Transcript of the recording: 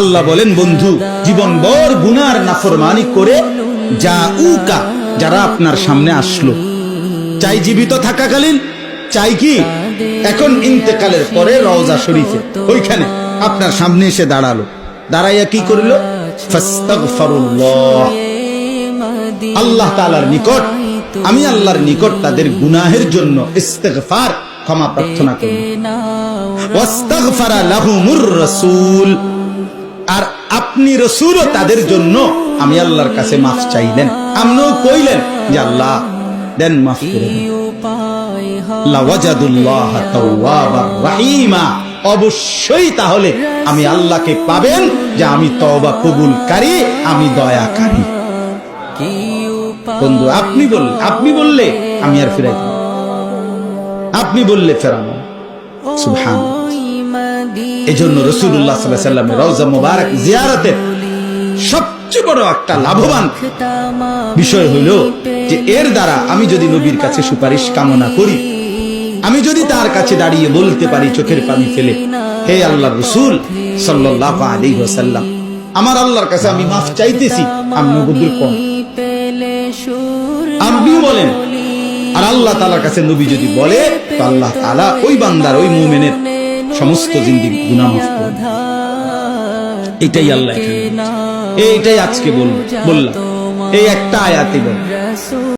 আল্লাহ বলেন, বন্ধু জীবনভর গুনার নাফরমানি করে জাউকা, যারা আপনার সামনে আসলো, চাই জীবিত থাকাকালীন, চাই কি এখন ইন্তেকালের পরে রওজা শরীফে ওইখানে আপনার সামনে এসে দাঁড়ালো, দাঁড়াইয়া কি করলো? ফাস্তাগফিরুল্লাহ, আল্লাহ তাআলার নিকট, আমি আল্লাহর নিকট তাদের গুনাহের জন্য ইস্তিগফার, ক্ষমা প্রার্থনা করব। ওয়াস্তাগফারা লাহুমুর রাসূল, আর আপনি রাসূলও তাদের জন্য আমি আল্লাহর কাছে মাফ চাইলেন, আপনিও কইলেন যে আল্লাহ দেন, মাফ করে দেন। লাওয়াজাদুল্লাহ তাওয়াবার রহিমা, অবশ্যই তাহলে আমি আল্লাহকে পাবেন যে আমি তওবা কবুলকারী, আমি দয়াকারী। বন্ধু আপনি বললে আমি আর ফিরাই দিব, আপনি বললে ফেরানো। সুবহানাল্লাহ। এজন্য রাসূলুল্লাহ সাল্লাল্লাহু আলাইহি ওয়াসাল্লামের রওজা মুবারক জিয়ারতের সবচেয়ে বড় একটা লাভবান বিষয় হলো যে এর দ্বারা আমি যদি নবীর কাছে সুপারিশ কামনা করি, আমি যদি তার কাছে দাঁড়িয়ে বলতে পারি চোখের পানি ফেলে, হে আল্লাহর রাসূল সাল্লাল্লাহু আলাইহি ওয়াসাল্লাম, আমার আল্লাহর কাছে আমি মাফ চাইতেছি, আপনি কবুল করুন। আপনি বলেন, আর আল্লাহ তাআলার কাছে নবী যদি বলে, তো আল্লাহ তাআলা ওই বান্দার, ওই মুমিনের সমস্ত জিন্দেগি গুনাহ মাফ করবেন। এটাই আল্লাহ এখানে, এইটাই আজকে বললাম, এই একটা আয়াতে বল।